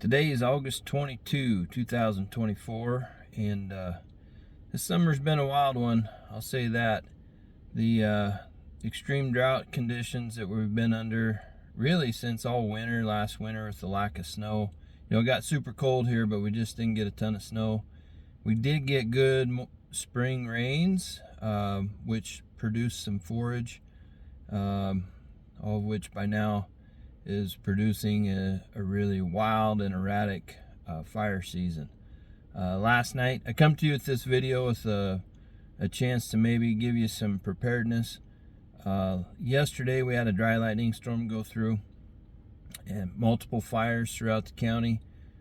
Today is August 22, 2024, and this summer's been a wild one, I'll say that. The extreme drought conditions that we've been under really since all winter, last winter, with the lack of snow. You know, it got super cold here, but we just didn't get a ton of snow. We did get good spring rains, which produced some forage, all of which by now is producing a really wild and erratic fire season. Last night, I come to you with this video with a chance to maybe give you some preparedness. Yesterday we had a dry lightning storm go through and multiple fires throughout the county.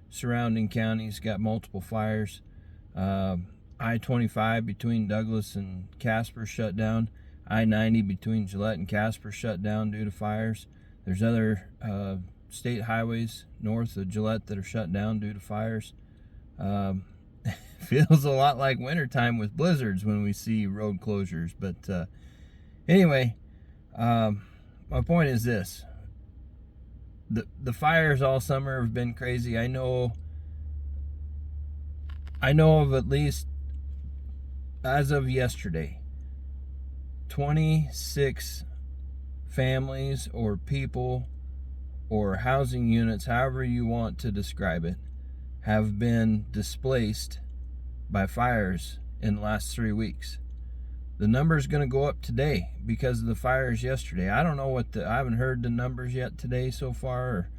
Surrounding counties got multiple fires. I-25 between Douglas and Casper shut down. I-90 between Gillette and Casper shut down due to fires. There's other state highways north of Gillette that are shut down due to fires. Feels a lot like wintertime with blizzards when we see road closures. But anyway, my point is this. The fires all summer have been crazy. I know of at least, as of yesterday, 26 families or people or housing units, however you want to describe it, have been displaced by fires in the last 3 weeks. The number is going to go up today because of the fires yesterday. I don't know I haven't heard the numbers yet today so far,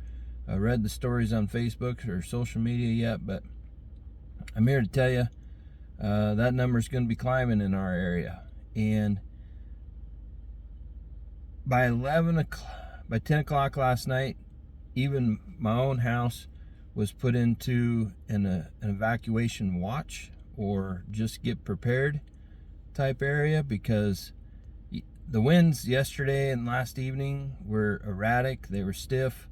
or read the stories on Facebook or social media yet, but I'm here to tell you that number is going to be climbing in our area. And by 10 o'clock last night, even my own house was put into an evacuation watch, or just get prepared type area, because the winds yesterday and last evening were erratic. They were stiff,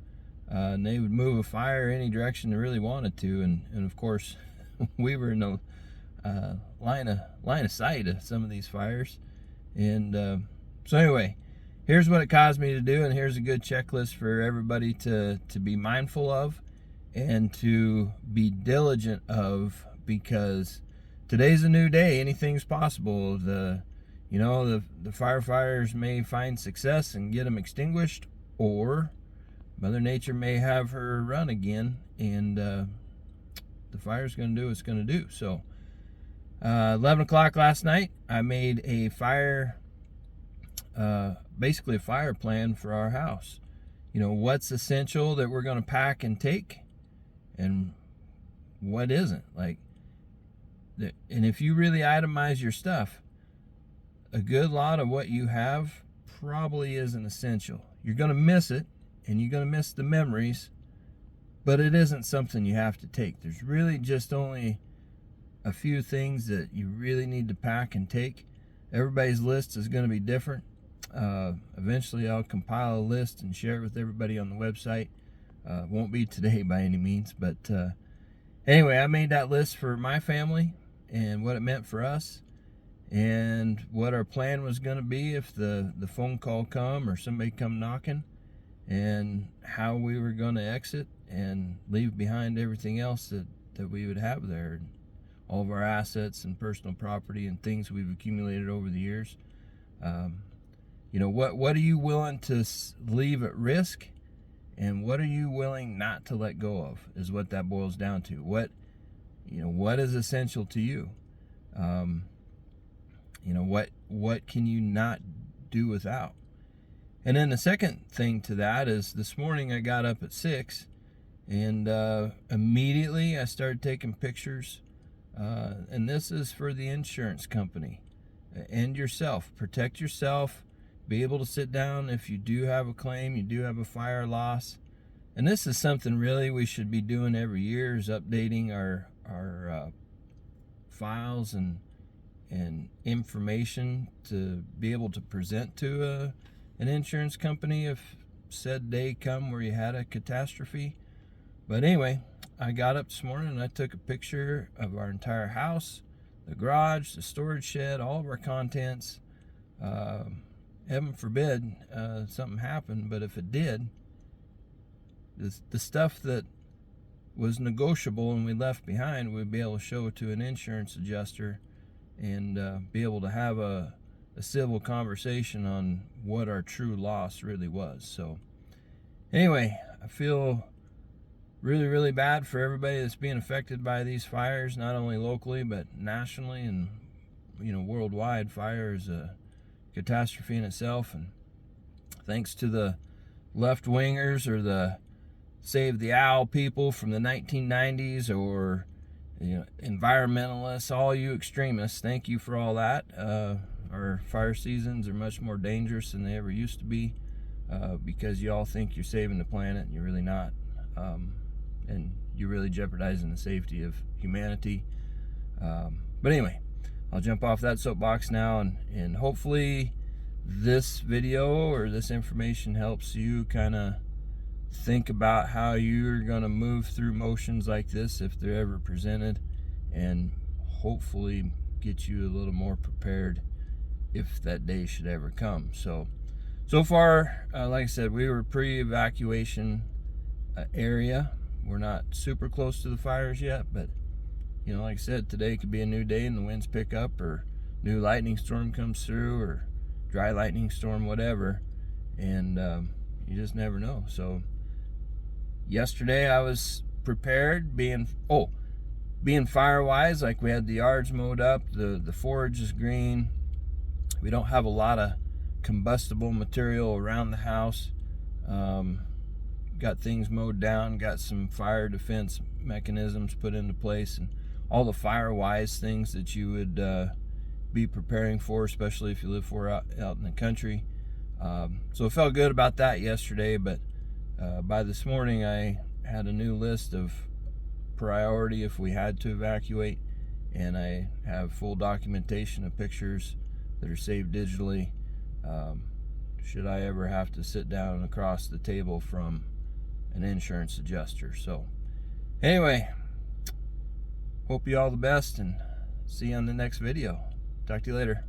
and they would move a fire any direction they really wanted to. And of course, we were in the line of sight of some of these fires. And so anyway, here's what it caused me to do, and here's a good checklist for everybody to be mindful of and to be diligent of, because today's a new day. Anything's possible. The firefighters may find success and get them extinguished, or Mother Nature may have her run again, and the fire's going to do what it's going to do. So 11 o'clock last night, I made a basically a fire plan for our house. You know, what's essential that we're going to pack and take, and what isn't. And if you really itemize your stuff, a good lot of what you have probably isn't essential. You're going to miss it, and you're going to miss the memories, but it isn't something you have to take. There's really just only a few things that you really need to pack and take. Everybody's list is going to be different. Eventually I'll compile a list and share it with everybody on the website. Won't be today by any means, but anyway, I made that list for my family and what it meant for us, and what our plan was going to be if the phone call come or somebody come knocking, and how we were going to exit and leave behind everything else that we would have there, all of our assets and personal property and things we've accumulated over the years. You know, what are you willing to leave at risk, and what are you willing not to let go of, is what that boils down to. What is essential to you? What can you not do without? And then the second thing to that is, this morning I got up at 6, and immediately I started taking pictures. And this is for the insurance company and yourself. Protect yourself. Be able to sit down if you do have a claim, you do have a fire loss. And this is something really we should be doing every year, is updating our files and information to be able to present to an insurance company if said day come where you had a catastrophe. But anyway, I got up this morning and I took a picture of our entire house, the garage, the storage shed, all of our contents. Heaven forbid something happened, but if it did, the stuff that was negotiable and we left behind, we'd be able to show it to an insurance adjuster and be able to have a civil conversation on what our true loss really was. So anyway, I feel really, really bad for everybody that's being affected by these fires, not only locally but nationally and worldwide. Fire is a catastrophe in itself, and thanks to the left-wingers or the Save the Owl people from the 1990s, or environmentalists, all you extremists, thank you for all that. Our fire seasons are much more dangerous than they ever used to be, because you all think you're saving the planet and you're really not, and you're really jeopardizing the safety of humanity. But anyway, I'll jump off that soapbox now, and hopefully this video or this information helps you kind of think about how you're going to move through motions like this if they're ever presented, and hopefully get you a little more prepared if that day should ever come. So far, like I said, we were pre-evacuation area. We're not super close to the fires yet, but like I said, today could be a new day and the winds pick up, or new lightning storm comes through, or dry lightning storm, whatever, and you just never know. So yesterday I was prepared, being fire-wise, like we had the yards mowed up, the forage is green. We don't have a lot of combustible material around the house. Got things mowed down, got some fire defense mechanisms put into place, and all the fire-wise things that you would be preparing for, especially if you live out in the country. So I felt good about that yesterday, but by this morning I had a new list of priority if we had to evacuate, and I have full documentation of pictures that are saved digitally, should I ever have to sit down across the table from an insurance adjuster. So anyway, hope you all the best, and see you on the next video. Talk to you later.